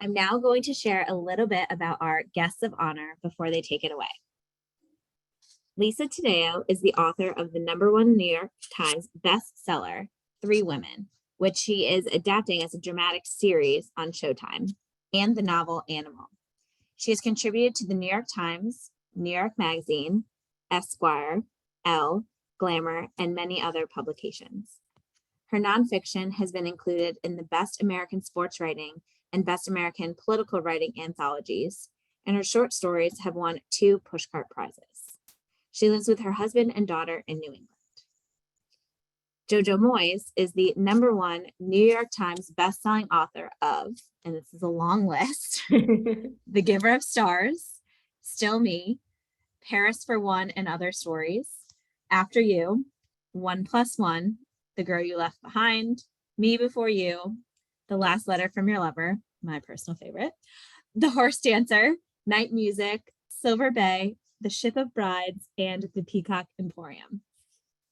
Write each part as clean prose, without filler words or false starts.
I'm now going to share a little bit about our guests of honor before they take it away. Lisa Taddeo is the author of the #1 New York Times bestseller, Three Women, which she is adapting as a dramatic series on Showtime, and the novel Animal. She has contributed to the New York Times, New York Magazine, Esquire, Elle, Glamour, and many other publications. Her nonfiction has been included in the Best American Sports Writing and Best American Political Writing anthologies, and her short stories have won 2 Pushcart prizes. She lives with her husband and daughter in New England. Jojo Moyes is the #1 New York Times bestselling author of, and this is a long list, The Giver of Stars, Still Me, Paris for One and Other Stories, After You, 1+1, The Girl You Left Behind, Me Before You, The Last Letter from Your Lover, my personal favorite, The Horse Dancer, Night Music, Silver Bay, The Ship of Brides, and The Peacock Emporium.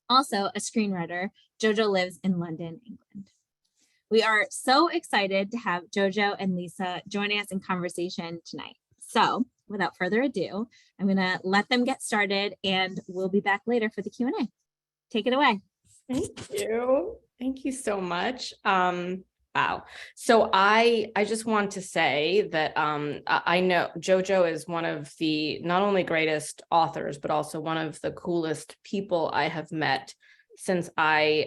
Also a screenwriter, Jojo lives in London, England. We are so excited to have Jojo and Lisa joining us in conversation tonight. So without further ado, I'm gonna let them get started and we'll be back later for the Q&A. Take it away. Thank you. Thank you so much. Wow. So I just want to say that I know Jojo is one of the not only greatest authors, but also one of the coolest people I have met since I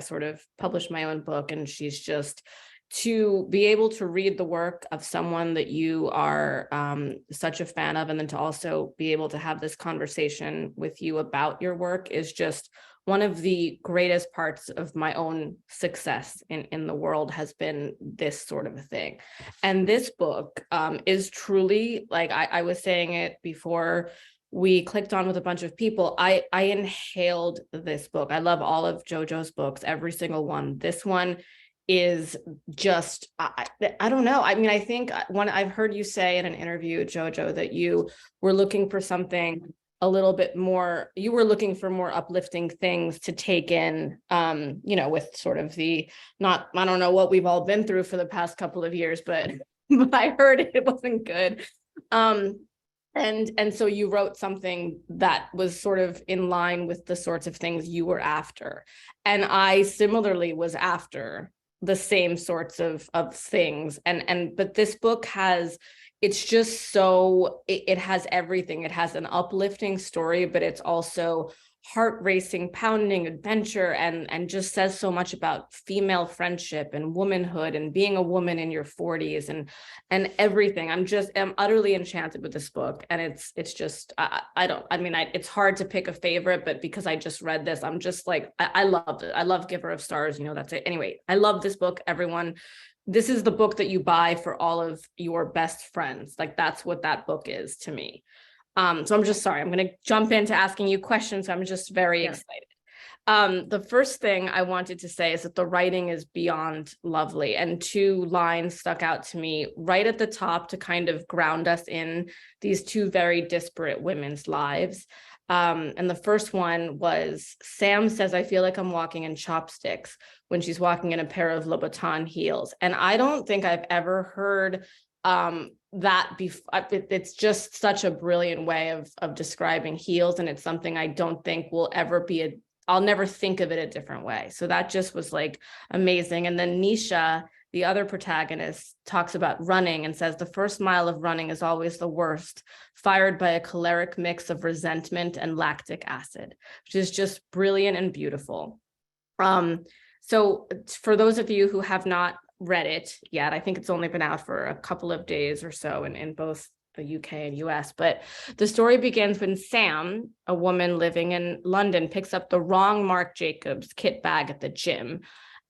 sort of published my own book. And she's just, to be able to read the work of someone that you are such a fan of, and then to also be able to have this conversation with you about your work is just one of the greatest parts of my own success in the world, has been this sort of a thing. And this book is truly, like I was saying it before we clicked on with a bunch of people, I inhaled this book. I love all of Jojo's books, every single one. This one is just, I don't know. I mean, I think when I've heard you say in an interview, Jojo, that you were looking for something a little bit more, you were looking for more uplifting things to take in, with sort of the, I don't know what we've all been through for the past couple of years, but I heard it wasn't good. And so you wrote something that was sort of in line with the sorts of things you were after. And I similarly was after the same sorts of things. But this book has, it's just so, it has everything. It has an uplifting story, but it's also heart racing, pounding adventure, and just says so much about female friendship and womanhood and being a woman in your 40s and everything. I'm utterly enchanted with this book. And it's just, it's hard to pick a favorite, but because I just read this, I'm just like, I loved it. I love Giver of Stars, that's it. Anyway, I love this book, everyone. This is the book that you buy for all of your best friends. Like, that's what that book is to me. So I'm just sorry, I'm going to jump into asking you questions. I'm just very excited. The first thing I wanted to say is that the writing is beyond lovely, and 2 lines stuck out to me right at the top to kind of ground us in these 2 very disparate women's lives. And the first one was, Sam says, I feel like I'm walking in chopsticks when she's walking in a pair of Louboutin heels. And I don't think I've ever heard that it's just such a brilliant way of describing heels, and it's something I don't think will ever be I'll never think of it a different way. So that just was like amazing. And then Nisha, the other protagonist, talks about running and says the first mile of running is always the worst, fired by a choleric mix of resentment and lactic acid, which is just brilliant and beautiful. So for those of you who have not read it yet, I think it's only been out for a couple of days or so in both the UK and US, but the story begins when Sam, a woman living in London, picks up the wrong Marc Jacobs kit bag at the gym.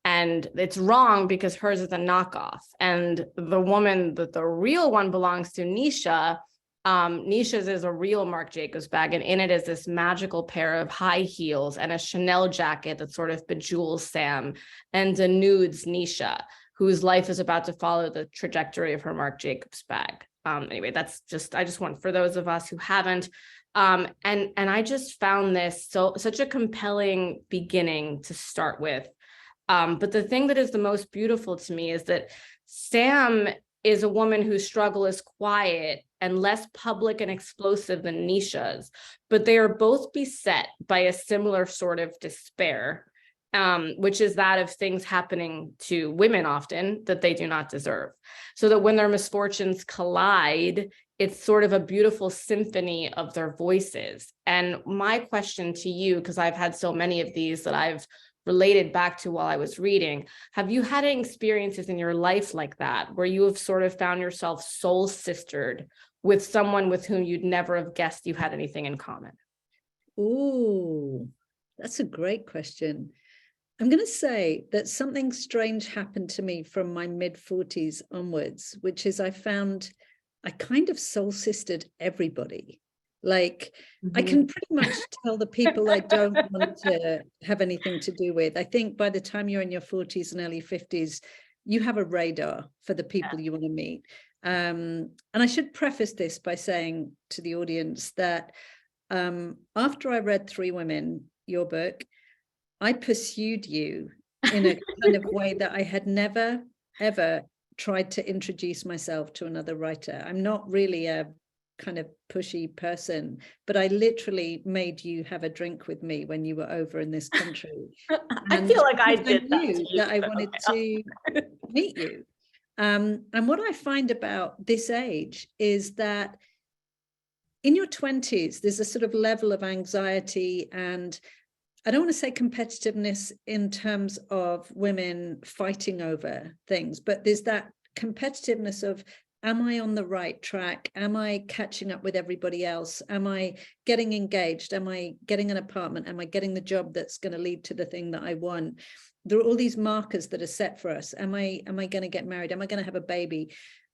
And it's wrong because hers is a knockoff. And the woman that the real one belongs to, Nisha, Nisha's is a real Marc Jacobs bag, and in it is this magical pair of high heels and a Chanel jacket that sort of bejewels Sam, and denudes Nisha, whose life is about to follow the trajectory of her Marc Jacobs bag. Anyway, that's just, I just want, for those of us who haven't, and I just found this such a compelling beginning to start with. But the thing that is the most beautiful to me is that Sam is a woman whose struggle is quiet and less public and explosive than Nisha's, but they are both beset by a similar sort of despair, which is that of things happening to women often that they do not deserve. So that when their misfortunes collide, it's sort of a beautiful symphony of their voices. And my question to you, because I've had so many of these that I've related back to while I was reading, have you had any experiences in your life like that, where you have sort of found yourself soul sistered with someone with whom you'd never have guessed you had anything in common? Ooh, that's a great question. I'm going to say that something strange happened to me from my mid-40s onwards, which is I found I kind of soul sistered everybody. Like, I can pretty much tell the people I don't want to have anything to do with. I think by the time you're in your 40s and early 50s, you have a radar for the people you want to meet. And I should preface this by saying to the audience that after I read Three Women, your book, I pursued you in a kind of way that I had never, ever tried to introduce myself to another writer. I'm not really a kind of pushy person, but I literally made you have a drink with me when you were over in this country. I feel like I did that I wanted to meet you. And what I find about this age is that in your 20s, there's a sort of level of anxiety, and I don't want to say competitiveness in terms of women fighting over things, but there's that competitiveness of, am I on the right track? Am I catching up with everybody else? Am I getting engaged? Am I getting an apartment? Am I getting the job that's going to lead to the thing that I want? There are all these markers that are set for us. Am I going to get married? Am I going to have a baby?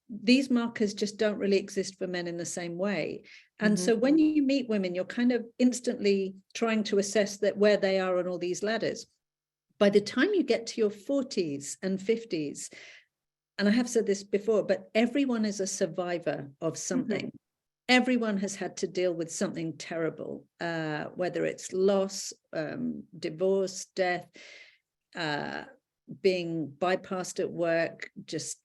These markers just don't really exist for men in the same way. And so when you meet women, you're kind of instantly trying to assess that where they are on all these ladders. By the time you get to your 40s and 50s, and I have said this before, but everyone is a survivor of something. Everyone has had to deal with something terrible, whether it's loss, divorce, death, being bypassed at work, just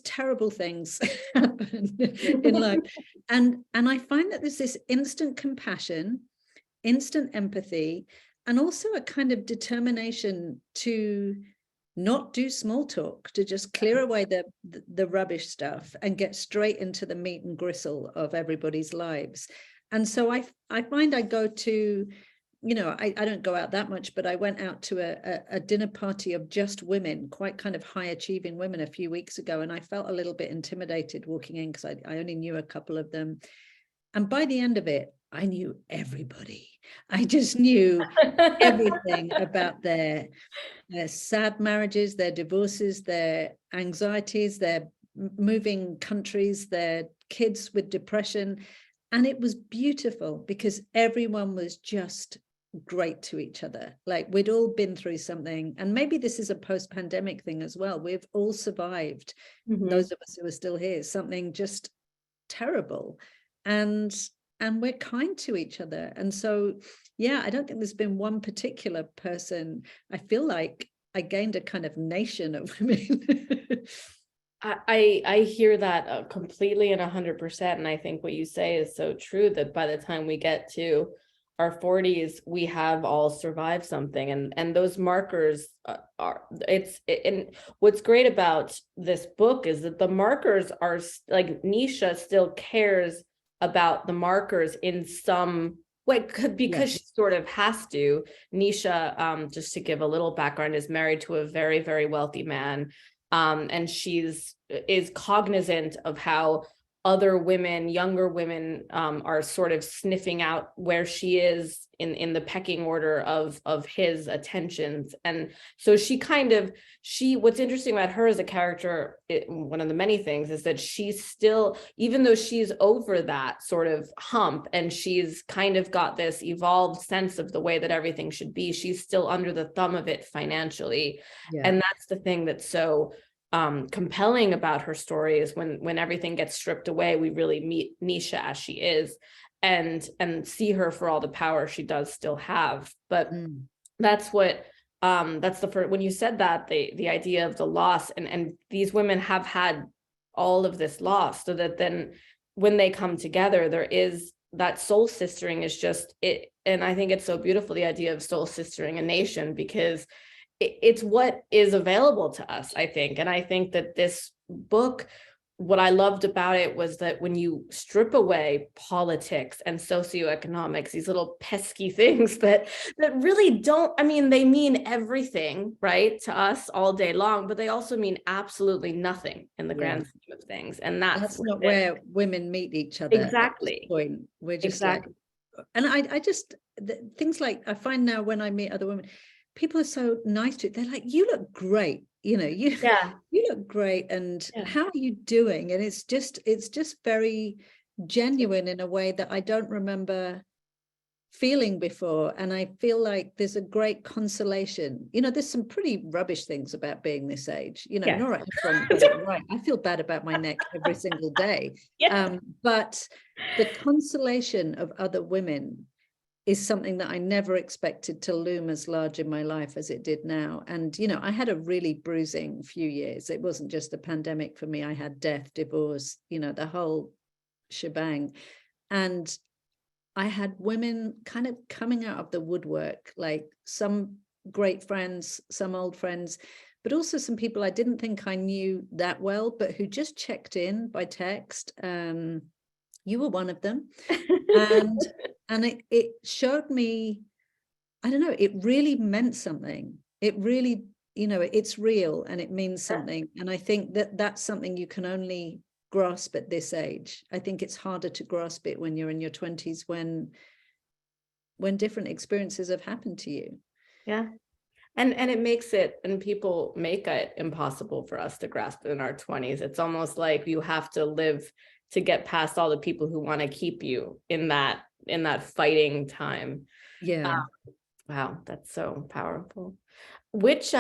terrible things happen in life. And I find that there's this instant compassion, instant empathy, and also a kind of determination to not do small talk, to just clear away the rubbish stuff and get straight into the meat and gristle of everybody's lives. And so I find I go to, I don't go out that much, but I went out to a dinner party of just women, quite kind of high achieving women a few weeks ago. And I felt a little bit intimidated walking in because I only knew a couple of them. And by the end of it, I knew everybody. I just knew everything about their sad marriages, their divorces, their anxieties, their moving countries, their kids with depression. And it was beautiful because everyone was just great to each other. Like, we'd all been through something, and maybe this is a post-pandemic thing as well. We've all survived, those of us who are still here, something just terrible, and we're kind to each other. And so, yeah, I don't think there's been one particular person. I feel like I gained a kind of nation of women. I hear that completely and 100%. And I think what you say is so true, that by the time we get to our 40s, we have all survived something. And those markers and what's great about this book is that the markers are like, Nisha still cares about the markers in some way, because she sort of has to. Nisha, just to give a little background, is married to a very, very wealthy man. And is cognizant of how other women, younger women, are sort of sniffing out where she is in the pecking order of his attentions. And so what's interesting about her as a character, one of the many things, is that she's still, even though she's over that sort of hump and she's kind of got this evolved sense of the way that everything should be, she's still under the thumb of it financially. And that's the thing that's so compelling about her story, is when everything gets stripped away, we really meet Nisha as she is, and see her for all the power she does still have. But that's what that's the first, when you said that, the idea of the loss, and these women have had all of this loss, so that then when they come together, there is that soul sistering is just it. And I think it's so beautiful, the idea of soul sistering a nation, because it's what is available to us, I think. And I think that this book, what I loved about it was that when you strip away politics and socioeconomics, these little pesky things that really don't, I mean, they mean everything, right, to us all day long, but they also mean absolutely nothing in the grand scheme of things. And that's not where women meet each other. Exactly. At this point. We're just exactly. like, and I just things like, I find now when I meet other women, people are so nice to it. They're like, you look great, you know, you look great, and how are you doing? And it's just very genuine in a way that I don't remember feeling before. And I feel like there's a great consolation. You know, there's some pretty rubbish things about being this age, you know. Nora Ephron got it right. I feel bad about my neck every single day. But the consolation of other women is something that I never expected to loom as large in my life as it did now. And, you know, I had a really bruising few years. It wasn't just a pandemic for me. I had death, divorce, you know, the whole shebang. And I had women kind of coming out of the woodwork, like some great friends, some old friends, but also some people I didn't think I knew that well, but who just checked in by text. You were one of them. And it showed me, I don't know, it really meant something. It really, you know, it's real and it means something. And I think that that's something you can only grasp at this age. I think it's harder to grasp it when you're in your 20s, when different experiences have happened to you. Yeah. And it makes it, and people make it impossible for us to grasp it in our 20s. It's almost like you have to live to get past all the people who want to keep you in that fighting time. Wow, that's so powerful. Which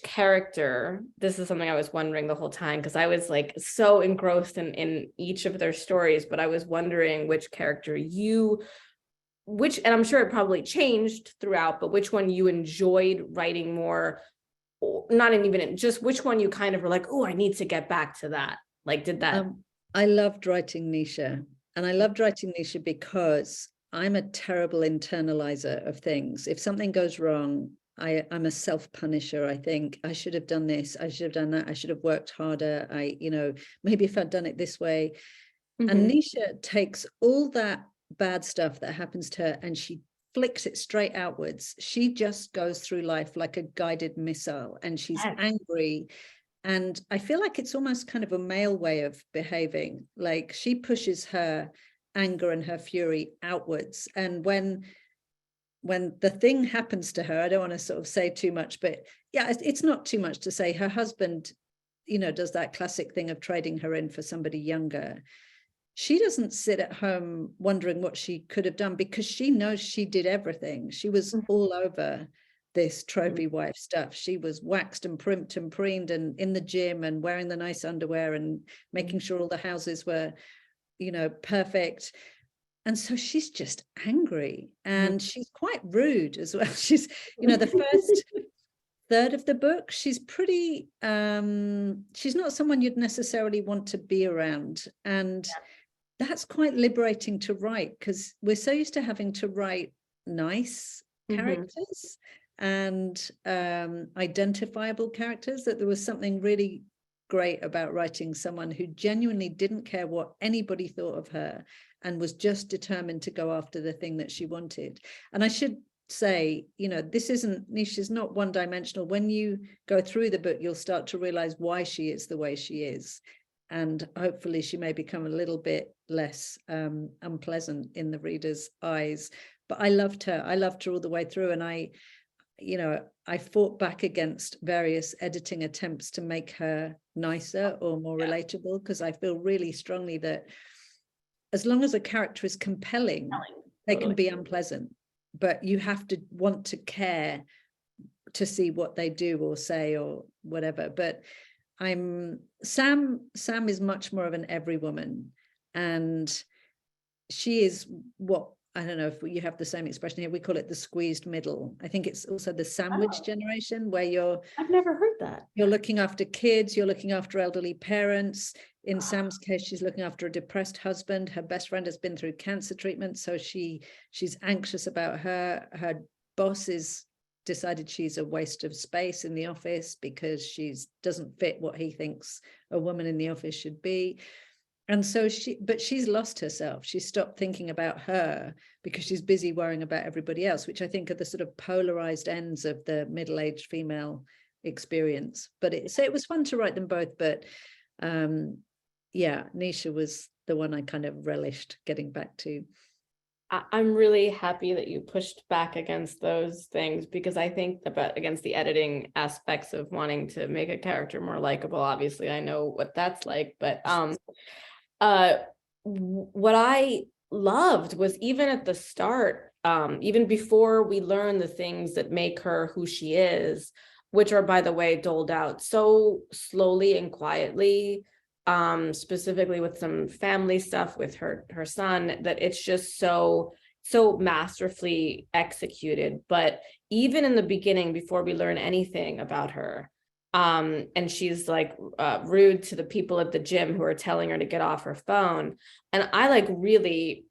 character, this is something I was wondering the whole time, because I was like so engrossed in each of their stories, but I was wondering which character and I'm sure it probably changed throughout, but which one you enjoyed writing more, not even just which one you kind of were like, oh, I need to get back to that. Like, did that? I loved writing Nisha, and I loved writing Nisha because I'm a terrible internalizer of things. If something goes wrong, I'm a self-punisher. I think I should have done this, I should have done that, I should have worked harder. Maybe if I'd done it this way. And Nisha takes all that bad stuff that happens to her and she flicks it straight outwards. She just goes through life like a guided missile, and she's angry. And I feel like it's almost kind of a male way of behaving. Like, she pushes her anger and her fury outwards. And when the thing happens to her, I don't want to sort of say too much, but yeah, it's not too much to say. Her husband, you know, does that classic thing of trading her in for somebody younger. She doesn't sit at home wondering what she could have done, because she knows she did everything. She was all over this trophy wife stuff. She was waxed and primped and preened and in the gym and wearing the nice underwear and making sure all the houses were, you know, perfect. And so she's just angry, and she's quite rude as well. She's, you know, the first third of the book, she's pretty, she's not someone you'd necessarily want to be around. And that's quite liberating to write, because we're so used to having to write nice characters and identifiable characters, that there was something really great about writing someone who genuinely didn't care what anybody thought of her and was just determined to go after the thing that she wanted. And I should say, you know, Nisha's not one-dimensional. When you go through the book, you'll start to realize why she is the way she is. And hopefully she may become a little bit less unpleasant in the reader's eyes. But I loved her. I loved her all the way through. And I fought back against various editing attempts to make her nicer or more relatable, because I feel really strongly that as long as a character is compelling, they can be unpleasant, but you have to want to care to see what they do or say or whatever. But Sam is much more of an every woman, and she is what I don't know if you have the same expression here. We call it the squeezed middle. I think it's also the sandwich generation, where I've never heard that. you're looking after kids, you're looking after elderly parents. In Sam's case, she's looking after a depressed husband. Her best friend has been through cancer treatment, so she's anxious about her boss is decided she's a waste of space in the office because she's doesn't fit what he thinks a woman in the office should be. And so she's lost herself. She stopped thinking about her because she's busy worrying about everybody else, which I think are the sort of polarized ends of the middle-aged female experience. But it was fun to write them both. But yeah, Nisha was the one I kind of relished getting back to. I'm really happy that you pushed back against those things, because I think against the editing aspects of wanting to make a character more likable. Obviously, I know what that's like, but what I loved was, even at the start, even before we learn the things that make her who she is, which are, by the way, doled out so slowly and quietly, specifically with some family stuff with her son, that it's just so masterfully executed. But even in the beginning, before we learn anything about her, and she's like rude to the people at the gym who are telling her to get off her phone, and I like really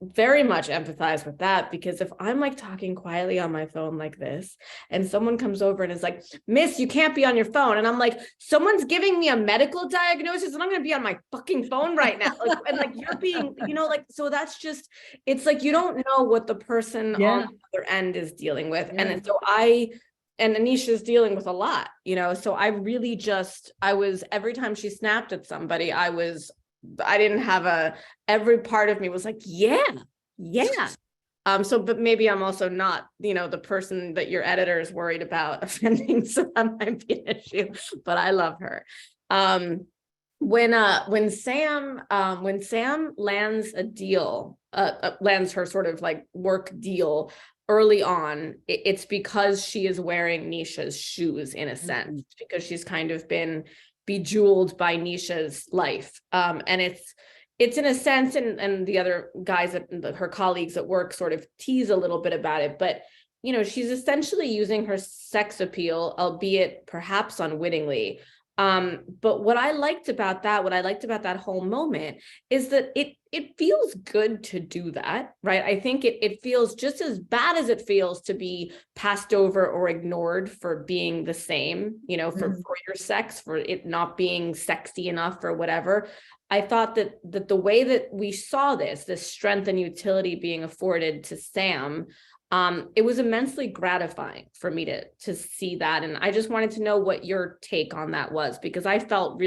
very much empathize with that, because if I'm like talking quietly on my phone like this, and someone comes over and is like, "Miss, you can't be on your phone," and I'm like, someone's giving me a medical diagnosis and I'm gonna be on my fucking phone right now, like, and like you're being, like, so that's just, it's like you don't know what the person on the other end is dealing with. And so and Anisha's dealing with a lot, so I really every time she snapped at somebody, I didn't have every part of me was like, yeah. But maybe I'm also not, the person that your editor is worried about offending, so that might be an issue, but I love her. When Sam lands a deal, lands her sort of like work deal early on, it's because she is wearing Nisha's shoes, in a sense, because she's kind of been bejeweled by Nisha's life. And it's in a sense, and the other guys, her colleagues at work sort of tease a little bit about it, but she's essentially using her sex appeal, albeit perhaps unwittingly. But what I liked about that whole moment is that it feels good to do that, right? I think it feels just as bad as it feels to be passed over or ignored for being the same, for your sex, for it not being sexy enough or whatever. I thought that the way that we saw this strength and utility being afforded to Sam, it was immensely gratifying for me to see that. And I just wanted to know what your take on that was, because I think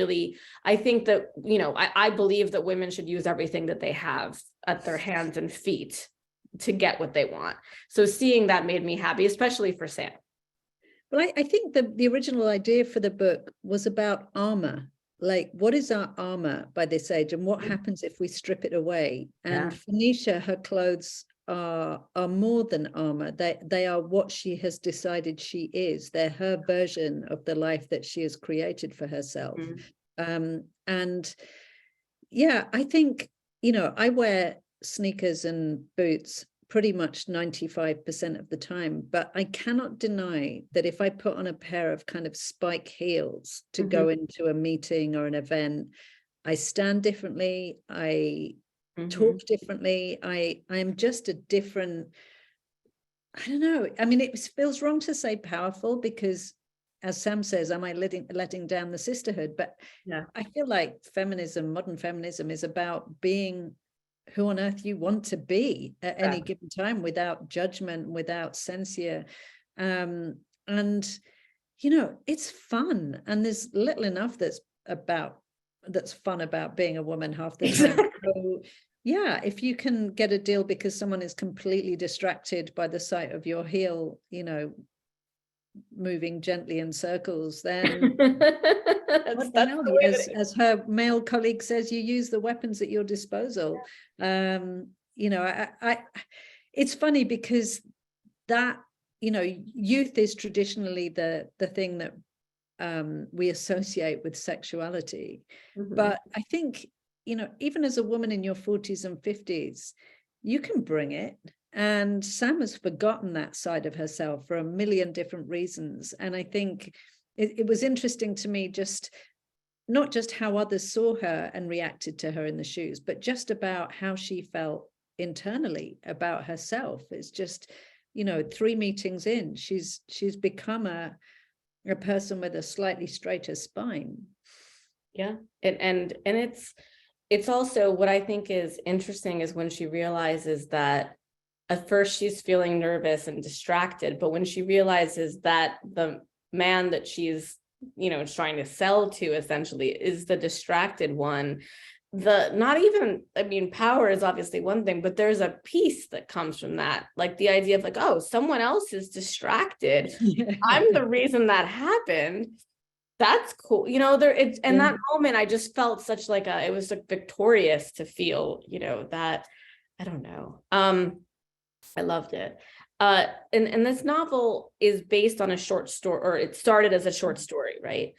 that, I believe that women should use everything that they have at their hands and feet to get what they want. So seeing that made me happy, especially for Sam. Well, I think the original idea for the book was about armor. Like, what is our armor by this age, and what happens if we strip it away? And for Nisha, her clothes are more than armor. They are what she has decided she is. They're her version of the life that she has created for herself. And yeah, I think, I wear sneakers and boots pretty much 95% of the time, but I cannot deny that if I put on a pair of kind of spike heels to go into a meeting or an event, I stand differently, I talk differently, I am just a different, I don't know, I mean, it feels wrong to say powerful, because as Sam says, am I letting down the sisterhood? But I feel like modern feminism is about being who on earth you want to be at any given time, without judgment, without censure. And, it's fun. And there's little enough that's fun about being a woman half the time. So, yeah, if you can get a deal because someone is completely distracted by the sight of your heel, moving gently in circles, then as her male colleague says, you use the weapons at your disposal. It's funny because that, youth is traditionally the thing that we associate with sexuality. But I think, even as a woman in your 40s and 50s, you can bring it. And Sam has forgotten that side of herself for a million different reasons. And I think it was interesting to me, just not just how others saw her and reacted to her in the shoes, but just about how she felt internally about herself. It's just, 3 meetings in, she's become a person with a slightly straighter spine. Yeah. And it's also, what I think is interesting is when she realizes that at first she's feeling nervous and distracted, but when she realizes that the man that she's, trying to sell to essentially is the distracted one, power is obviously one thing, but there's a peace that comes from that. Like the idea of like, oh, someone else is distracted. I'm the reason that happened. That's cool. That moment, I just felt such like it was like victorious to feel, that, I don't know. I loved it. And this novel is based on a short story, or it started as a short story, right?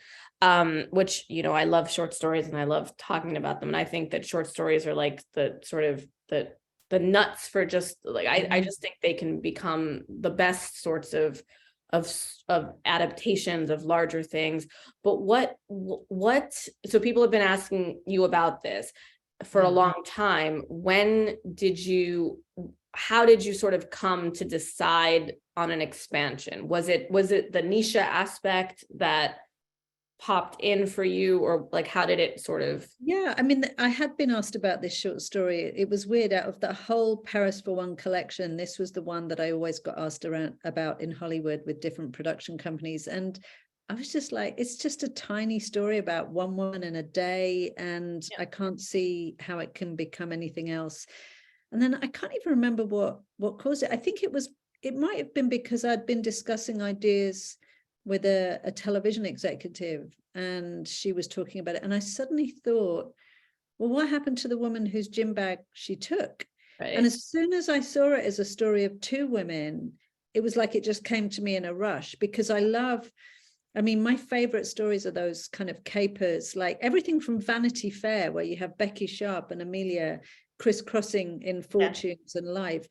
Which, I love short stories and I love talking about them. And I think that short stories are like the sort of the nuts for just like, I just think they can become the best sorts of adaptations of larger things. But so people have been asking you about this for a long time. How did you sort of come to decide on an expansion? Was it the niche aspect that popped in for you, or like how did it sort of? Yeah, I mean, I had been asked about this short story. It was weird, out of the whole Paris for One collection, this was the one that I always got asked about in Hollywood with different production companies. And I was just like, it's just a tiny story about one woman in a day, and I can't see how it can become anything else. And then I can't even remember what caused it. I think it might have been because I'd been discussing ideas with a television executive, and she was talking about it. And I suddenly thought, well, what happened to the woman whose gym bag she took? Right. And as soon as I saw it as a story of 2 women, it was like it just came to me in a rush, because my favorite stories are those kind of capers, like everything from Vanity Fair, where you have Becky Sharp and Amelia crisscrossing in fortunes and life,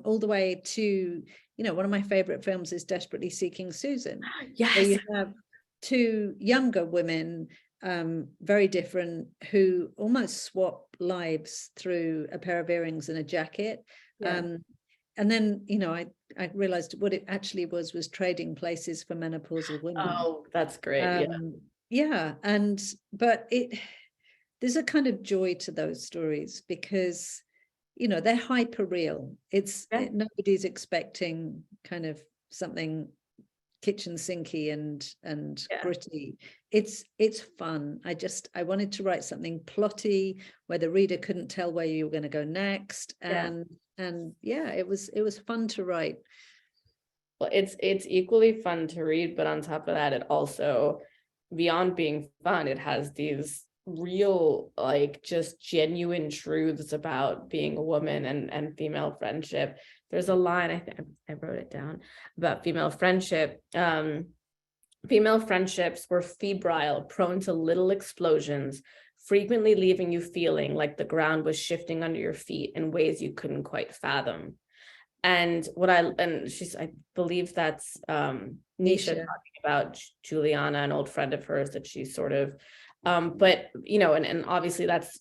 all the way to, one of my favorite films is Desperately Seeking Susan. Yes. Where you have 2 younger women, very different, who almost swap lives through a pair of earrings and a jacket. And then, I realized what it actually was trading places for menopausal women. Oh, that's great. But there's a kind of joy to those stories, because they're hyper real. Nobody's expecting kind of something kitchen sinky and gritty. It's fun. I wanted to write something plotty where the reader couldn't tell where you were going to go next, and it was fun to write. Well, it's equally fun to read, but on top of that, it also, beyond being fun, it has these real, like, just genuine truths about being a woman and female friendship. There's a line, I think I wrote it down, about female friendship. Female friendships were febrile, prone to little explosions, frequently leaving you feeling like the ground was shifting under your feet in ways you couldn't quite fathom. And I believe that's Nisha talking about Juliana, an old friend of hers that she's sort of, but and obviously that's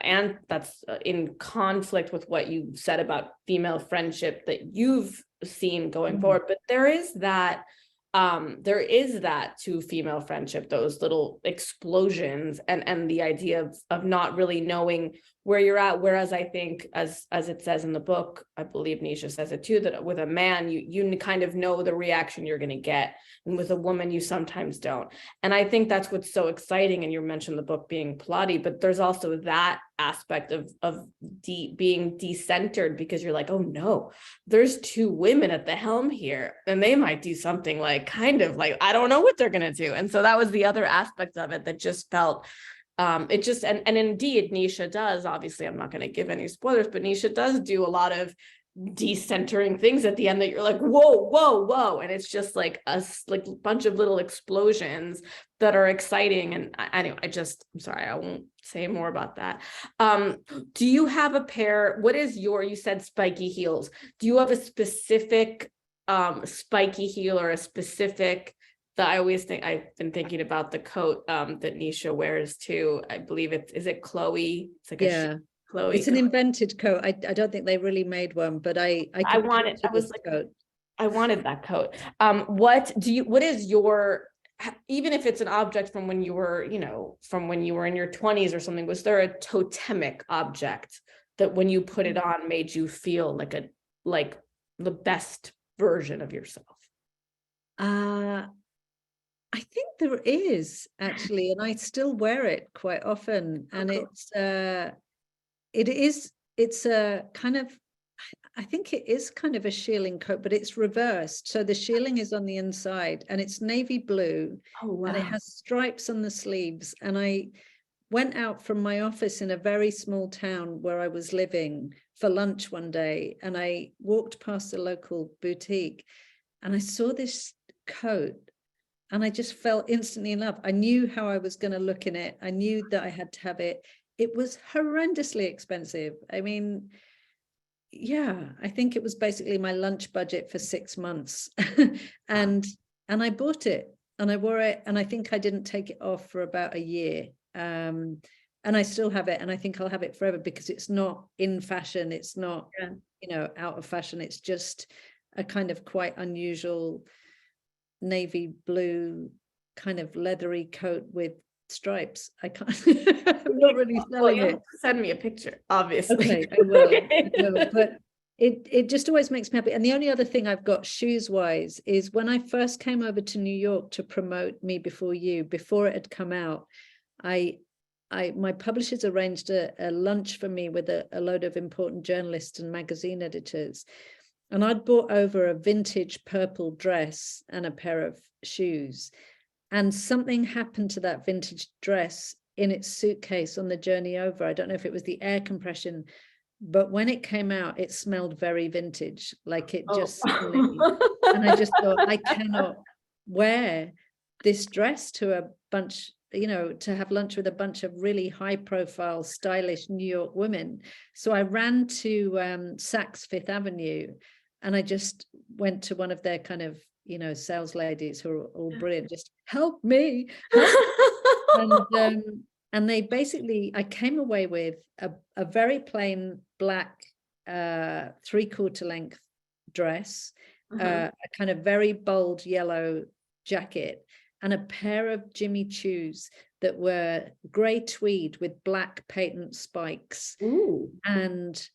in conflict with what you said about female friendship that you've seen going forward. But there is that to female friendship, those little explosions and the idea of not really knowing where you're at. Whereas I think, as it says in the book, I believe Nisha says it too, that with a man, you kind of know the reaction you're going to get. And with a woman, you sometimes don't. And I think that's what's so exciting. And you mentioned the book being plotty, but there's also that aspect of being decentered, because you're like, oh no, there's 2 women at the helm here, and they might do something like kind of like, I don't know what they're going to do. And so that was the other aspect of it that just felt and indeed Nisha does, obviously I'm not going to give any spoilers, but Nisha does do a lot of decentering things at the end that you're like, whoa, and it's just like a bunch of little explosions that are exciting. And anyway, I'm sorry, I won't say more about that. Do you have a pair? What is you said spiky heels? Do you have a specific spiky heel or a specific that I always think? I've been thinking about the coat that Nisha wears too. I believe is it Chloe? It's like a Chloe. It's an invented coat. I don't think they really made one, but I wanted. I was like, coat. I wanted that coat. What is your, even if it's an object from when you were, in your 20s or something, was there a totemic object that when you put it on made you feel like the best version of yourself? I think there is actually, and I still wear it quite often. And it's a kind of, I think it is kind of a shearling coat, but it's reversed. So the shearling is on the inside and it's navy blue. Oh, wow. And it has stripes on the sleeves. And I went out from my office in a very small town where I was living for lunch one day. And I walked past a local boutique and I saw this coat and I just fell instantly in love. I knew how I was going to look in it. I knew that I had to have it. It was horrendously expensive. I mean, yeah, I think it was basically my lunch budget for 6 months. and I bought it and I wore it, and I think I didn't take it off for about a year. And I still have it, and I think I'll have it forever because it's not in fashion. It's not, out of fashion. It's just a kind of quite unusual navy blue kind of leathery coat with stripes. I can't I'm not really selling it. Send me a picture, obviously. Okay, I will. But it just always makes me happy. And the only other thing I've got shoes wise is when I first came over to New York to promote Me Before You, before it had come out, my publishers arranged a lunch for me with a load of important journalists and magazine editors. And I'd brought over a vintage purple dress and a pair of shoes. And something happened to that vintage dress in its suitcase on the journey over. I don't know if it was the air compression, but when it came out, it smelled very vintage, like it just, and I just thought, I cannot wear this dress to a bunch, to have lunch with a bunch of really high profile, stylish New York women. So I ran to Saks Fifth Avenue and I just went to one of their kind of, sales ladies who are all brilliant, just help me. And they basically, I came away with a very plain black 3/4 length dress, a kind of very bold yellow jacket, and a pair of Jimmy Choos that were grey tweed with black patent spikes. Ooh. And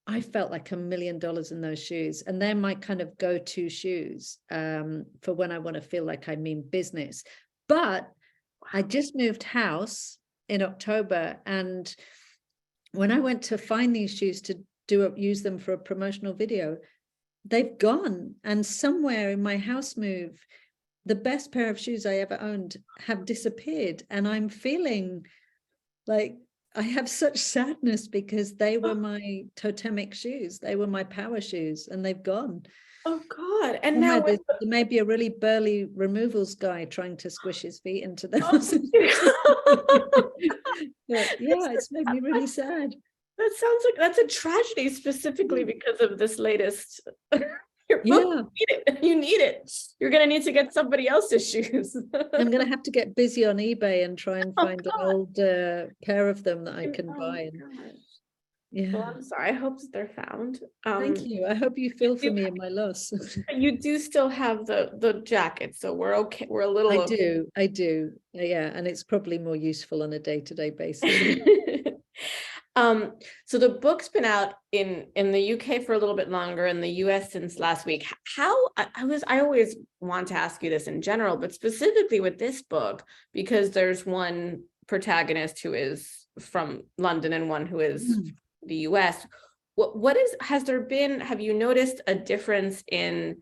I felt like $1 million in those shoes. And they're my kind of go-to shoes for when I want to feel like I mean business. But I just moved house in October. And when I went to find these shoes to use them for a promotional video, they've gone. And somewhere in my house move, the best pair of shoes I ever owned have disappeared. And I'm feeling like I have such sadness because they were my totemic shoes. They were my power shoes and they've gone. Oh God. And now there may be a really burly removals guy trying to squish his feet into them. Yeah, it's made me really sad. That sounds like that's a tragedy specifically because of this latest. You need it. You're going to need to get somebody else's shoes. I'm going to have to get busy on eBay and try and find an old pair of them that I can buy. Yeah. Well, I'm sorry. I hope that they're found. Thank you. I hope you feel for me in my loss. You do still have the jacket, so we're okay. We're a little. I do. Yeah, and it's probably more useful on a day-to-day basis. So the book's been out in the UK for a little bit longer, in the US since last week. I always want to ask you this in general, but specifically with this book, because there's one protagonist who is from London and one who is the US. Have you noticed a difference in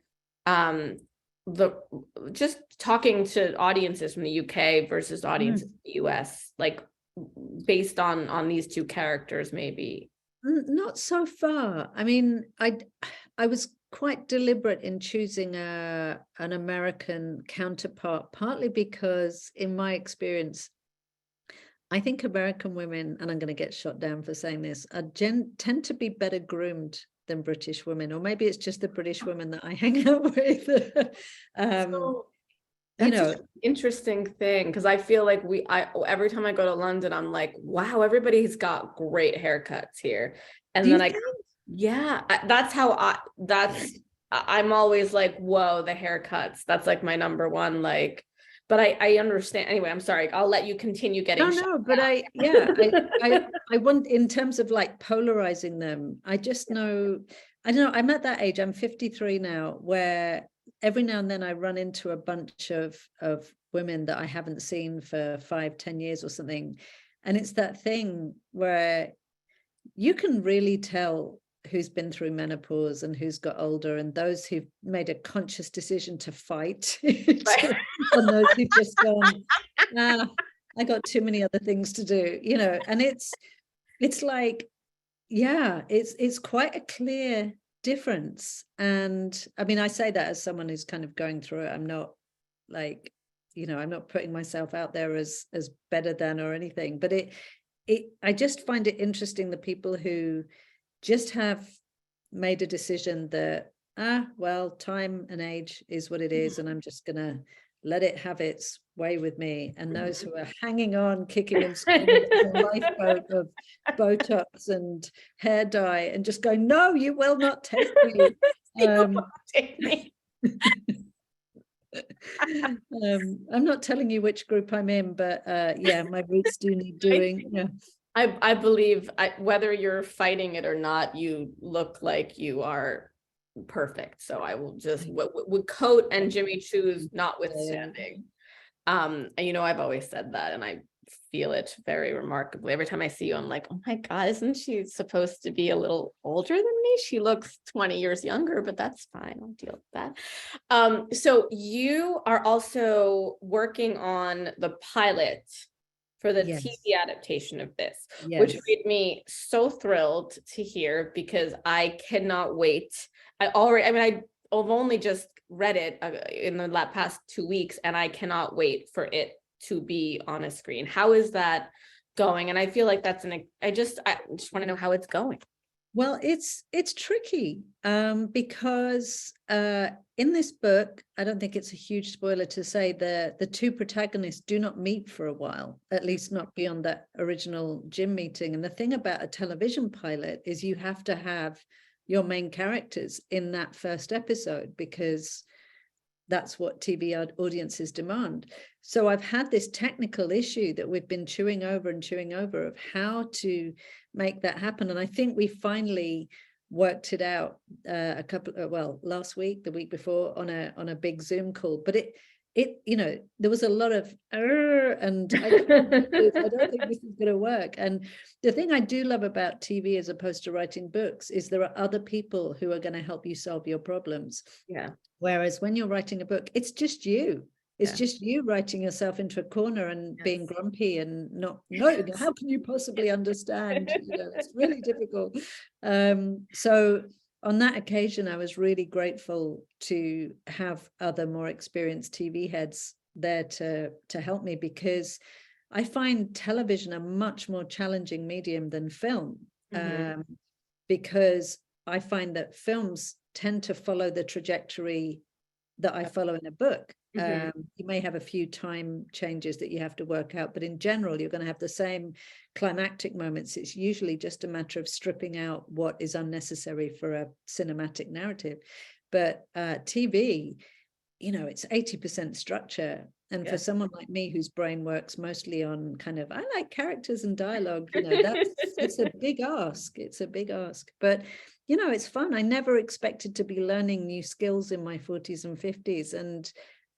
just talking to audiences from the UK versus audiences in the US, like based on these two characters, maybe? Not so far. I mean, I was quite deliberate in choosing an American counterpart, partly because in my experience, I think American women, and I'm going to get shot down for saying this, tend to be better groomed than British women, or maybe it's just the British women that I hang out with. So You that's know, an interesting thing, because I feel like every time I go to London, I'm like, wow, everybody's got great haircuts here. And do you then think? I'm always like, whoa, the haircuts. That's like my number one, like, but I understand. Anyway, I'm sorry. I'll let you continue getting shot No, but down. I want, in terms of like polarizing them, I just know, I don't know, I'm at that age, I'm 53 now, where every now and then I run into a bunch of women that I haven't seen for 5-10 years or something. And it's that thing where you can really tell who's been through menopause and who's got older, and those who've made a conscious decision to fight, and those who've just gone, I got too many other things to do, you know. And it's like, yeah, it's quite a clear difference. And I mean, I say that as someone who's kind of going through it. I'm not like, you know, I'm not putting myself out there as better than or anything, but I just find it interesting, the people who just have made a decision that, well, time and age is what it is, and I'm just gonna let it have its way with me. And those who are hanging on, kicking and screaming, a lifeboat of Botox and hair dye, and just going, no, you will not take me. Take me. I'm not telling you which group I'm in, but yeah, my roots do need doing. Yeah. I believe whether you're fighting it or not, you look like you are perfect. So I will just, with coat and Jimmy Choo's notwithstanding. You know, I've always said that, and I feel it very remarkably. Every time I see you, I'm like, oh my God, isn't she supposed to be a little older than me? She looks 20 years younger, but that's fine. I'll deal with that. So you are also working on the pilot for the Yes. TV adaptation of this, Yes. which made me so thrilled to hear, because I cannot wait. I've only just read it in the past 2 weeks, and I cannot wait for it to be on a screen. How is that going? And I feel like I just want to know how it's going. Well, it's tricky because in this book, I don't think it's a huge spoiler to say the two protagonists do not meet for a while, at least not beyond that original gym meeting. And the thing about a television pilot is you have to have your main characters in that first episode, because that's what TV audiences demand. So I've had this technical issue that we've been chewing over of how to make that happen. And I think we finally worked it out last week, the week before, on a big Zoom call. But it you know, there was a lot of and I don't think this is going to work. And the thing I do love about TV as opposed to writing books is there are other people who are going to help you solve your problems. Yeah. Whereas when you're writing a book, it's just you. It's just you writing yourself into a corner and being grumpy and not knowing how can you possibly understand? You know, it's really difficult. So on that occasion, I was really grateful to have other more experienced TV heads there to help me, because I find television a much more challenging medium than film, because I find that films tend to follow the trajectory that I follow in a book. You may have a few time changes that you have to work out, but in general, you're going to have the same climactic moments. It's usually just a matter of stripping out what is unnecessary for a cinematic narrative. But TV, you know, it's 80% structure. And for someone like me, whose brain works mostly on kind of, I like characters and dialogue, you know, it's a big ask. It's a big ask. But, you know, it's fun. I never expected to be learning new skills in my 40s and 50s.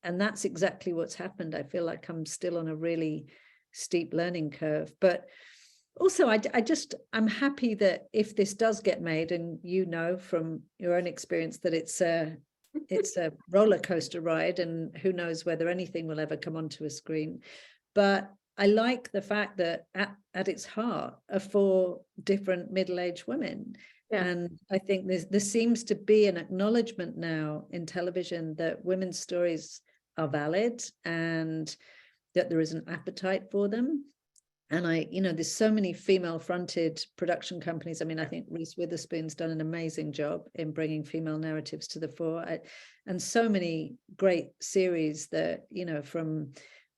And that's exactly what's happened. I feel like I'm still on a really steep learning curve. But also, I'm happy that if this does get made, and you know from your own experience that it's a roller coaster ride, and who knows whether anything will ever come onto a screen. But I like the fact that at its heart are 4 different middle-aged women. Yeah. And I think there seems to be an acknowledgement now in television that women's stories are valid and that there is an appetite for them. And there's so many female-fronted production companies. I mean, I think Reese Witherspoon's done an amazing job in bringing female narratives to the fore, and so many great series that, from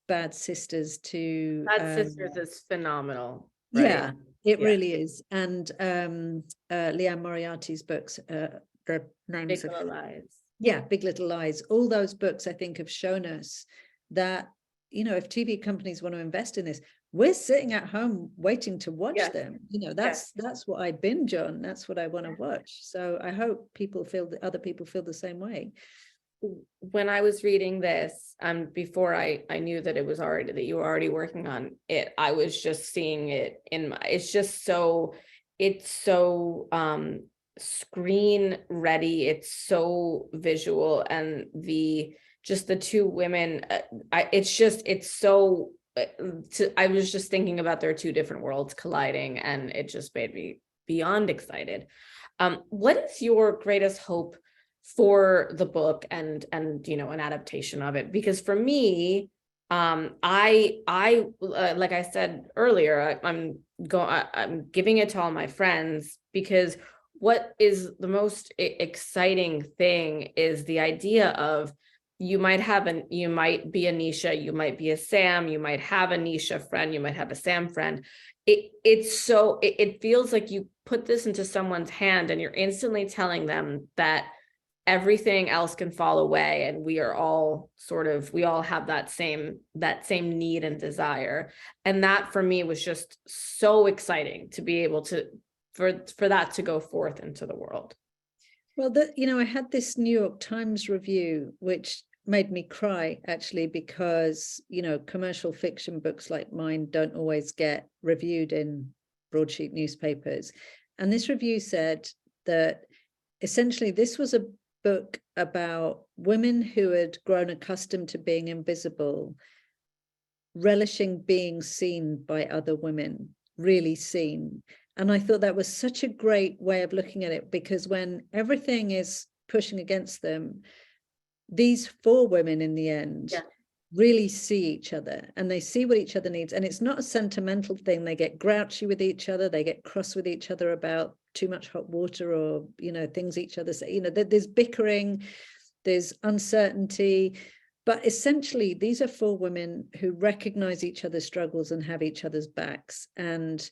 Bad Sisters to Bad Sisters is phenomenal, right? Yeah, it really is. And Leanne Moriarty's books, the names Big Little Lies. Yeah, Big Little Lies. All those books, I think, have shown us that, if TV companies want to invest in this, we're sitting at home waiting to watch them. That's what I binge on. That's what I want to watch. So I hope other people feel the same way. When I was reading this, before I knew that that you were already working on it, I was just seeing it it's so screen ready. It's so visual, and the 2 women, I was just thinking about their 2 different worlds colliding, and it just made me beyond excited. What is your greatest hope for the book and an adaptation of it? Because for me, I like I said earlier, I'm giving it to all my friends, because what is the most exciting thing is the idea of you might be a Nisha, you might be a Sam, you might have a Nisha friend, you might have a Sam friend. It feels like you put this into someone's hand and you're instantly telling them that everything else can fall away, and we all have that same need and desire. And that for me was just so exciting to be able to for that to go forth into the world. Well, I had this New York Times review, which made me cry, actually, because, commercial fiction books like mine don't always get reviewed in broadsheet newspapers. And this review said that essentially this was a book about women who had grown accustomed to being invisible, relishing being seen by other women, really seen. And I thought that was such a great way of looking at it, because when everything is pushing against them, these 4 women in the end really see each other, and they see what each other needs. And it's not a sentimental thing. They get grouchy with each other. They get cross with each other about too much hot water, or, things each other say. There's bickering, there's uncertainty. But essentially, these are 4 women who recognize each other's struggles and have each other's backs. And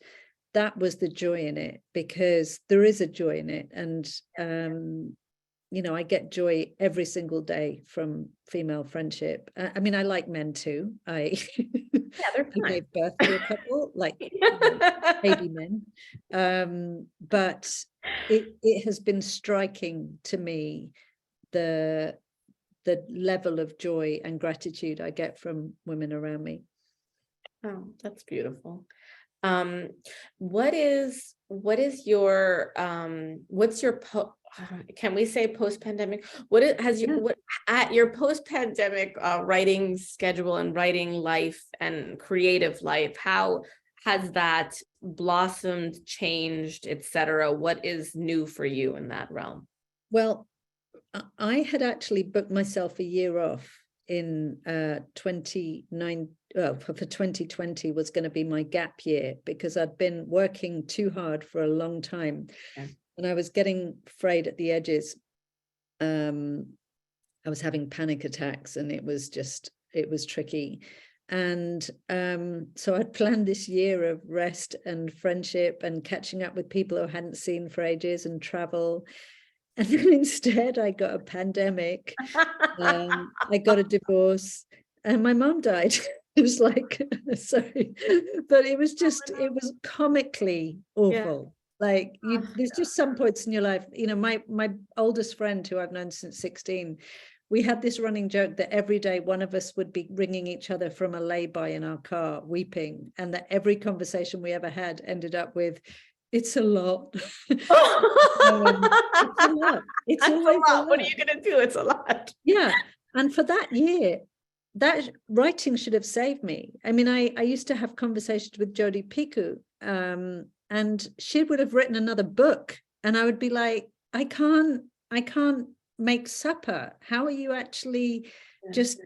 that was the joy in it, because there is a joy in it. And, I get joy every single day from female friendship. I mean, I like men too. They're fine. I gave birth to a couple, like baby men. But it has been striking to me, the level of joy and gratitude I get from women around me. Oh, that's beautiful. What is your what's your can we say post-pandemic? At your post-pandemic writing schedule and writing life and creative life, how has that blossomed, changed, etc.? What is new for you in that realm? Well, I had actually booked myself a year off in 2020 was going to be my gap year, because I'd been working too hard for a long time. Okay. And I was getting frayed at the edges. I was having panic attacks, and it was tricky. And so I'd planned this year of rest and friendship and catching up with people who I hadn't seen for ages, and travel. And then instead I got a pandemic. I got a divorce, and my mom died. It was like, sorry, but it was comically awful. Like, there's just some points in your life, my oldest friend, who I've known since 16, we had this running joke that every day one of us would be ringing each other from a lay-by in our car, weeping, and that every conversation we ever had ended up with, "It's a lot." It's a lot. It's always a lot. What are you going to do? It's a lot. Yeah. And for that year, that writing should have saved me. I mean, I used to have conversations with Jodi Picoult, and she would have written another book, and I would be like, I can't make supper. How are you actually just?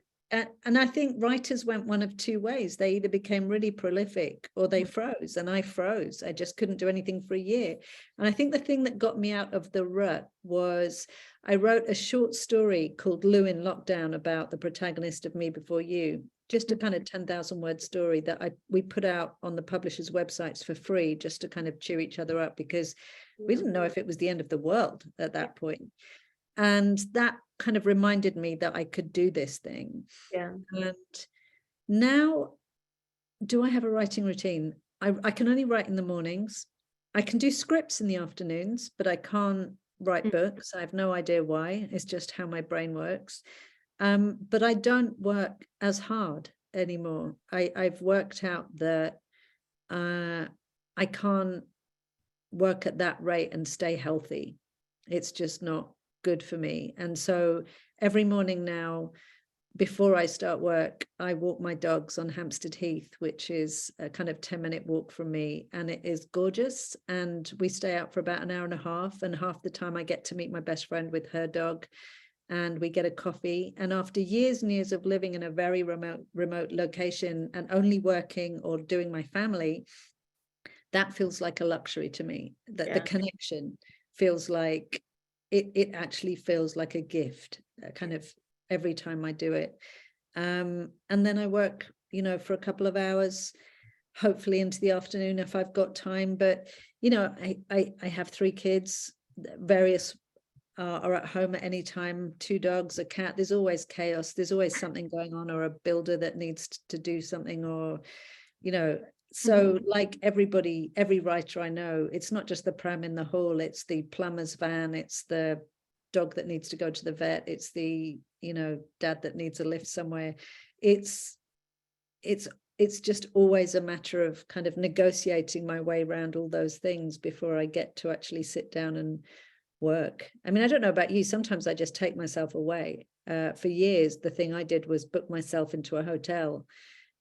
And I think writers went one of two ways. They either became really prolific or they froze, and I froze. I just couldn't do anything for a year. And I think the thing that got me out of the rut was I wrote a short story called Lou in Lockdown about the protagonist of Me Before You, just a kind of 10,000 word story that we put out on the publishers' websites for free, just to kind of cheer each other up, because we didn't know if it was the end of the world at that point. And that kind of reminded me that I could do this thing. Yeah. And now, do I have a writing routine? I can only write in the mornings. I can do scripts in the afternoons, but I can't write books. I have no idea why. It's just how my brain works. But I don't work as hard anymore. I've worked out that I can't work at that rate and stay healthy. It's just not good for me. And so every morning now, before I start work, I walk my dogs on Hampstead Heath, which is a kind of 10-minute walk from me, and it is gorgeous. And we stay out for about an hour and a half, and half the time I get to meet my best friend with her dog, and we get a coffee. And after years and years of living in a very remote location and only working or doing my family, that feels like a luxury to me. That the connection feels like it actually feels like a gift, kind of every time I do it. And then I work, for a couple of hours, hopefully into the afternoon if I've got time. But, I have 3 kids, various are at home at any time, 2 dogs, a cat. There's always chaos. There's always something going on, or a builder that needs to do something, or, so like everybody, every writer I know, it's not just the pram in the hall, it's the plumber's van, it's the dog that needs to go to the vet, it's the, dad that needs a lift somewhere. It's just always a matter of kind of negotiating my way around all those things before I get to actually sit down and work. I mean, I don't know about you, sometimes I just take myself away. For years, the thing I did was book myself into a hotel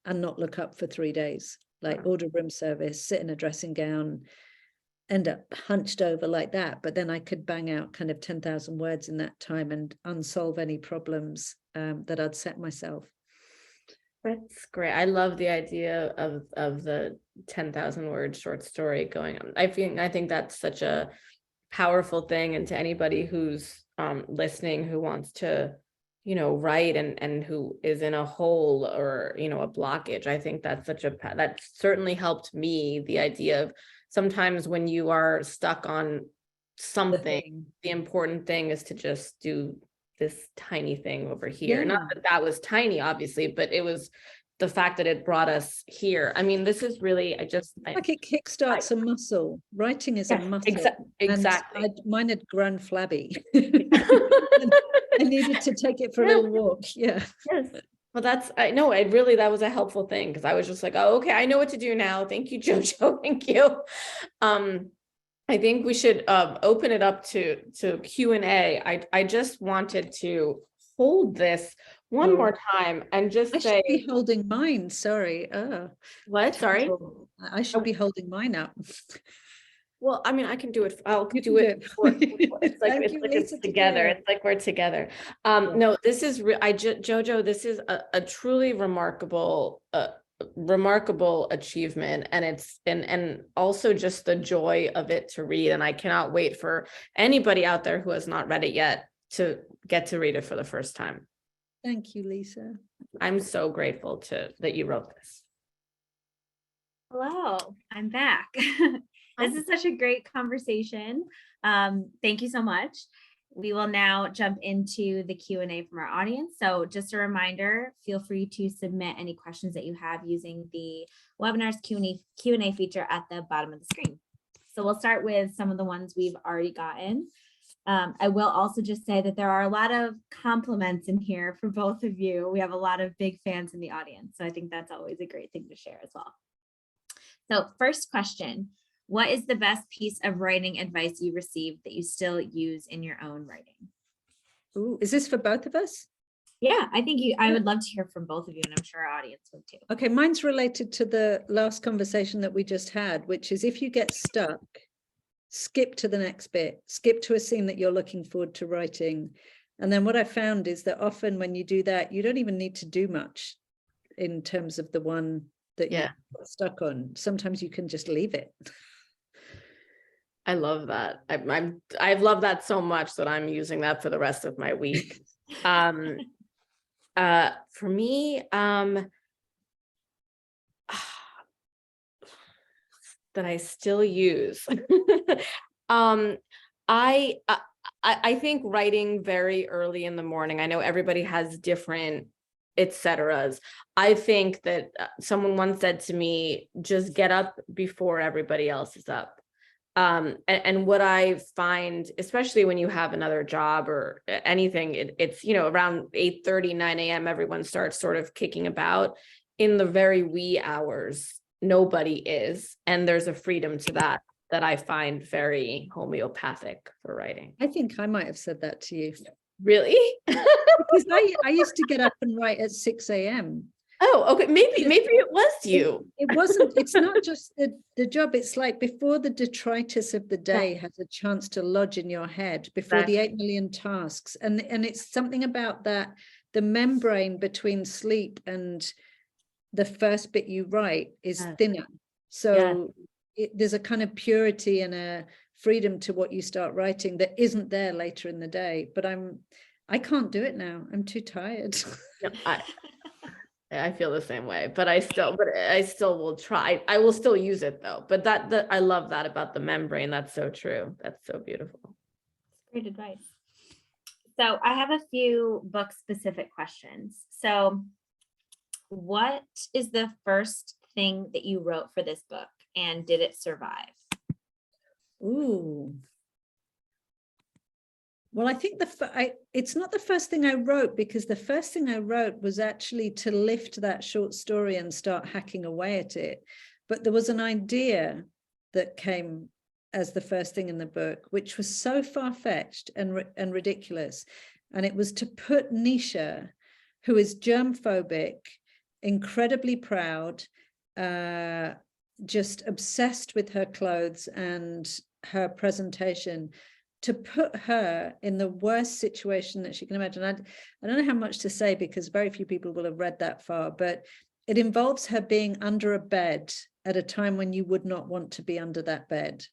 and not look up for 3 days. Like order room service, sit in a dressing gown, end up hunched over like that. But then I could bang out kind of 10,000 words in that time and unsolve any problems that I'd set myself. That's great. I love the idea of the 10,000 word short story going on. I think that's such a powerful thing. And to anybody who's listening, who wants to write and who is in a hole or, a blockage, I think that's that certainly helped me. The idea of sometimes when you are stuck on something, the important thing is to just do this tiny thing over here. Not that was tiny, obviously, but it was the fact that it brought us here. I mean, this is really, it kickstarts a muscle. Writing is a muscle. Exactly. Mine had grown flabby. I needed to take it for a little walk. Yeah. Yes. Well, that was a helpful thing, because I was just like, oh, okay, I know what to do now. Thank you, Jojo. Thank you. I think we should open it up to Q&A. I just wanted to hold this one more time and just say, should be holding mine. Sorry. What? Sorry. I should be holding mine up. Well, I mean, I can do it. I'll do it. It's like it's together. It's like we're together. No, this is Jojo. This is a truly remarkable achievement, and it's and also just the joy of it to read. And I cannot wait for anybody out there who has not read it yet to get to read it for the first time. Thank you, Lisa. I'm so grateful that you wrote this. Hello, I'm back. This is such a great conversation. Thank you so much. We will now jump into the Q&A from our audience. So just a reminder, feel free to submit any questions that you have using the webinar's Q&A feature at the bottom of the screen. So we'll start with some of the ones we've already gotten. I will also just say that there are a lot of compliments in here for both of you. We have a lot of big fans in the audience, so I think that's always a great thing to share as well. So first question, what is the best piece of writing advice you received that you still use in your own writing? Ooh, is this for both of us? Yeah, I think I would love to hear from both of you, and I'm sure our audience would too. Okay, mine's related to the last conversation that we just had, which is if you get stuck, skip to the next bit, skip to a scene that you're looking forward to writing. And then what I found is that often when you do that, you don't even need to do much in terms of the one that you got stuck on. Sometimes you can just leave it. I love that. I've loved that so much that I'm using that for the rest of my week. For me, that I still use. I think writing very early in the morning. I know everybody has different et ceteras. I think that someone once said to me, just get up before everybody else is up. And what I find, especially when you have another job or anything, it's, you know, around 8:30, 9 a.m., everyone starts sort of kicking about. In the very wee hours, nobody is. And there's a freedom to that I find very homeopathic for writing. I think I might have said that to you. Really? Because I used to get up and write at 6 a.m. Oh, okay. Maybe it was you. It wasn't, it's not just the job. It's like before the detritus of the day has a chance to lodge in your head, before the 8 million tasks. And it's something about that, the membrane between sleep and the first bit you write is thinner. So there's a kind of purity and a freedom to what you start writing that isn't there later in the day. But I can't do it now. I'm too tired. No, I feel the same way, but I still will try. I will still use it though. But that I love that about the membrane. That's so true. That's so beautiful. Great advice. So I have a few book specific questions. So what is the first thing that you wrote for this book, and did it survive? Ooh. Well, I think it's not the first thing I wrote, because the first thing I wrote was actually to lift that short story and start hacking away at it. But there was an idea that came as the first thing in the book, which was so far-fetched and ridiculous. And it was to put Nisha, who is germphobic, incredibly proud, just obsessed with her clothes and her presentation, to put her in the worst situation that she can imagine. I don't know how much to say, because very few people will have read that far, but it involves her being under a bed at a time when you would not want to be under that bed.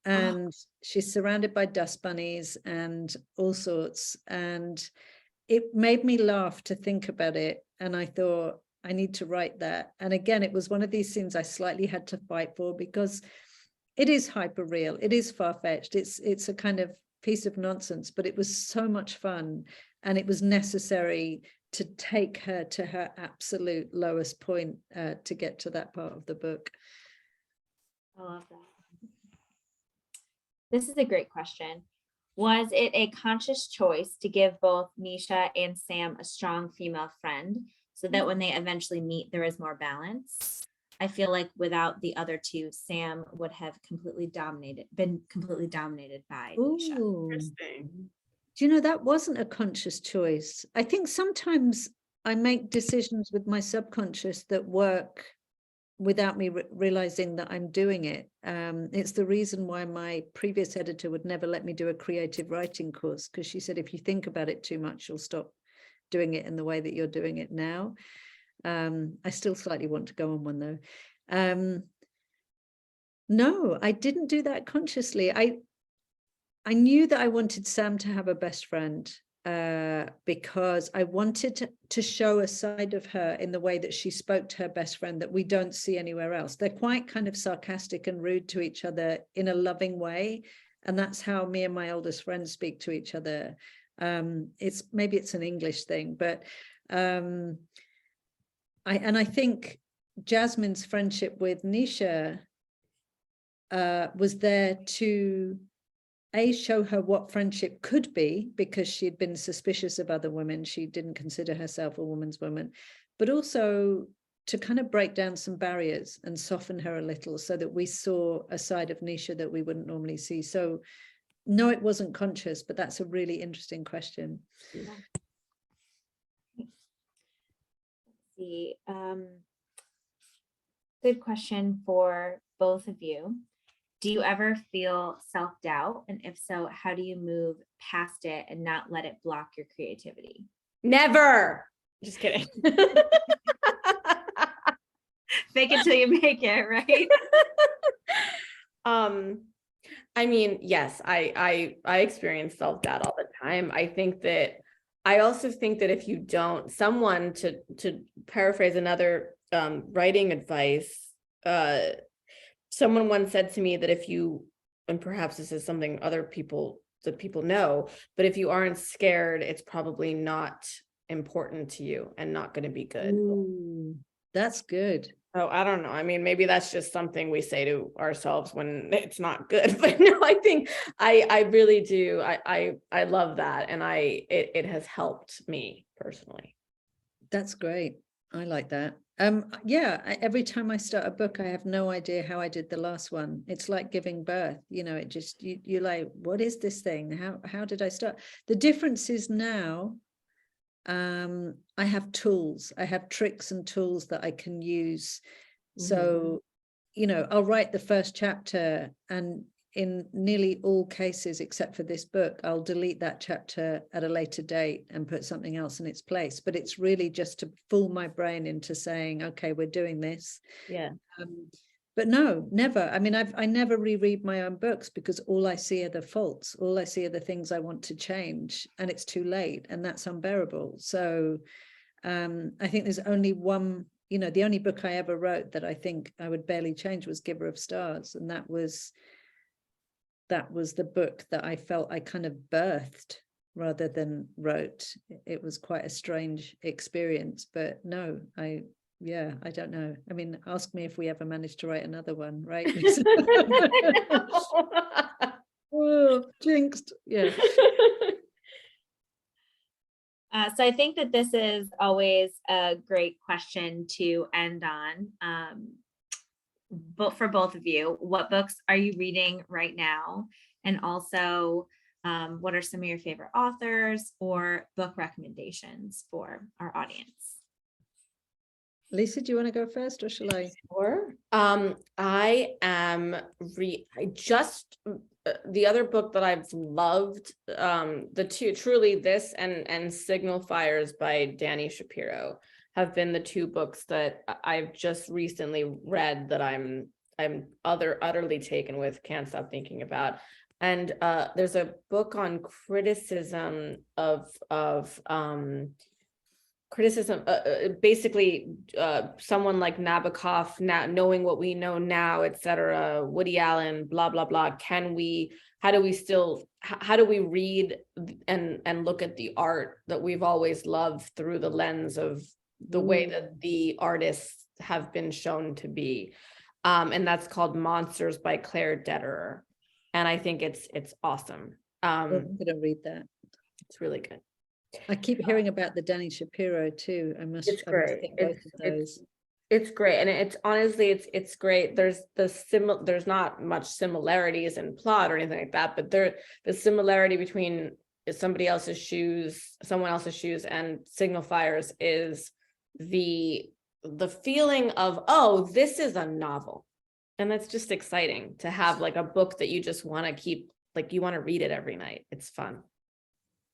And she's surrounded by dust bunnies and all sorts. And it made me laugh to think about it. And I thought, I need to write that. And again, it was one of these things I slightly had to fight for, because it is hyper real. It is far-fetched. It's a kind of piece of nonsense, but it was so much fun. And it was necessary to take her to her absolute lowest point to get to that part of the book. I love that. This is a great question. Was it a conscious choice to give both Nisha and Sam a strong female friend, so that when they eventually meet, there is more balance? I feel like without the other two, Sam would have been completely dominated by Nisha. Interesting. Do you know, that wasn't a conscious choice. I think sometimes I make decisions with my subconscious that work without me realizing that I'm doing it. It's the reason why my previous editor would never let me do a creative writing course, because she said, if you think about it too much, you'll stop doing it in the way that you're doing it now. I still slightly want to go on one though. No, I didn't do that consciously. I knew that I wanted Sam to have a best friend because I wanted to show a side of her in the way that she spoke to her best friend that we don't see anywhere else. They're quite kind of sarcastic and rude to each other in a loving way. And that's how me and my oldest friend speak to each other. Maybe it's an English thing, but I think Jasmine's friendship with Nisha was there to show her what friendship could be, because she'd been suspicious of other women. She didn't consider herself a woman's woman, but also to kind of break down some barriers and soften her a little, so that we saw a side of Nisha that we wouldn't normally see. So no, it wasn't conscious, but that's a really interesting question. Yeah. see. Good question for both of you. Do you ever feel self-doubt? And if so, how do you move past it and not let it block your creativity? Never. Just kidding. Fake it till you make it, right? I mean, yes, I experience self-doubt all the time. I also think that if you don't, someone, to paraphrase another writing advice, someone once said to me that if you, and perhaps this is something other people that people know, but if you aren't scared, it's probably not important to you and not going to be good. Ooh, that's good. Oh, I don't know. I mean, maybe that's just something we say to ourselves when it's not good. But no, I think I really do. I love that, and it has helped me personally. That's great. I like that. Yeah, every time I start a book, I have no idea how I did the last one. It's like giving birth, it just, you're like, what is this thing? How did I start? The difference is now, I have tools, I have tricks and tools that I can use. So, I'll write the first chapter, and in nearly all cases, except for this book, I'll delete that chapter at a later date and put something else in its place. But it's really just to fool my brain into saying, okay, we're doing this. Yeah. But no, never. I mean, I never reread my own books, because all I see are the faults. All I see are the things I want to change, and it's too late, and that's unbearable. So I think there's only one, the only book I ever wrote that I think I would barely change was Giver of Stars. And that was the book that I felt I kind of birthed rather than wrote. It was quite a strange experience, but no, I don't know. I mean, ask me if we ever managed to write another one, right? Oh, jinxed. Yeah. So I think that this is always a great question to end on. But for both of you, what books are you reading right now? And also, what are some of your favorite authors or book recommendations for our audience? Lisa, do you want to go first, or shall I? Sure. I just the other book that I've loved, the two, truly, this and Signal Fires by Dani Shapiro have been the two books that I've just recently read that I'm utterly taken with, can't stop thinking about. And there's a book on criticism basically someone like Nabokov, now knowing what we know now, etc., Woody Allen, blah blah blah. How do we read and look at the art that we've always loved through the lens of the way that the artists have been shown to be? And that's called Monsters by Claire Dederer, and I think it's awesome. I'm gonna read that. It's really good. I keep hearing about the Dani Shapiro too. I must think both of those. It's great, and it's honestly it's great. There's there's not much similarities in plot or anything like that, but the similarity between someone else's shoes and Signal Fires is the feeling of, oh, this is a novel. And that's just exciting to have, like, a book that you just want to keep, like, you want to read it every night. It's fun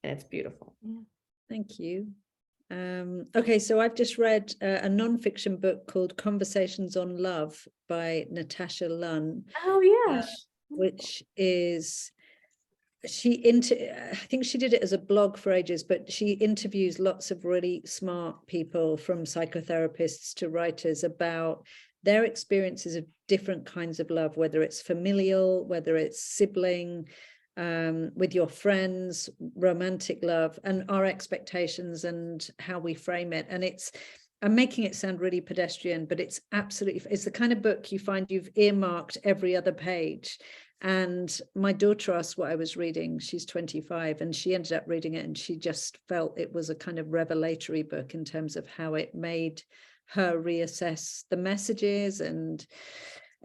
and it's beautiful. Yeah. Thank you. Okay, so I've just read a non-fiction book called Conversations on Love by Natasha Lunn. Oh yeah. Which is, I think she did it as a blog for ages, but she interviews lots of really smart people, from psychotherapists to writers, about their experiences of different kinds of love, whether it's familial, whether it's sibling, with your friends, romantic love, and our expectations and how we frame it. And I'm making it sound really pedestrian, but it's the kind of book you find you've earmarked every other page. And my daughter asked what I was reading. She's 25, and she ended up reading it, and she just felt it was a kind of revelatory book in terms of how it made her reassess the messages. And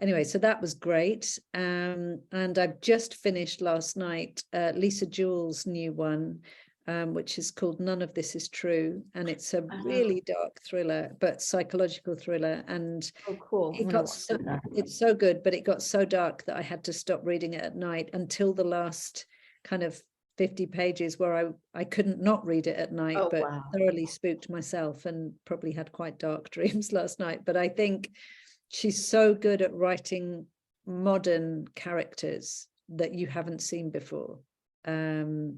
anyway, so that was great. And I've just finished last night Lisa Jewell's new one, which is called None of This Is True. And it's a Uh-huh. really dark thriller, but psychological thriller. And Oh, cool. I'm it gonna got watch so, that. it's so good, but it got so dark that I had to stop reading it at night until the last kind of 50 pages where I couldn't not read it at night, Oh, but wow. thoroughly spooked myself and probably had quite dark dreams last night. But I think she's so good at writing modern characters that you haven't seen before.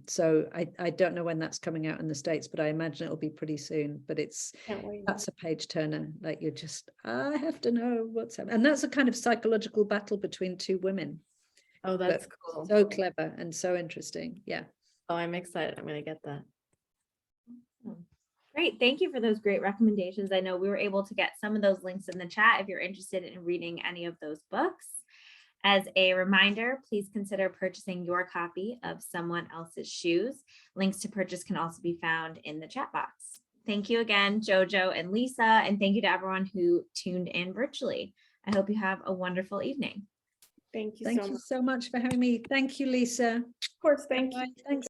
So I don't know when that's coming out in the States, but I imagine it'll be pretty soon. But Can't wait. that's a page turner. Like, you're just, I have to know what's happening. And that's a kind of psychological battle between two women. Oh, that's But cool. so clever and so interesting. Yeah. Oh, I'm excited. I'm gonna get that. Great. Thank you for those great recommendations. I know we were able to get some of those links in the chat if you're interested in reading any of those books. As a reminder, please consider purchasing your copy of Someone Else's Shoes. Links to purchase can also be found in the chat box. Thank you again, Jojo and Lisa, and thank you to everyone who tuned in virtually. I hope you have a wonderful evening. Thank you Thank so you much. so much for having me. Thank you, Lisa. Of course, thank you. Bye. Thanks.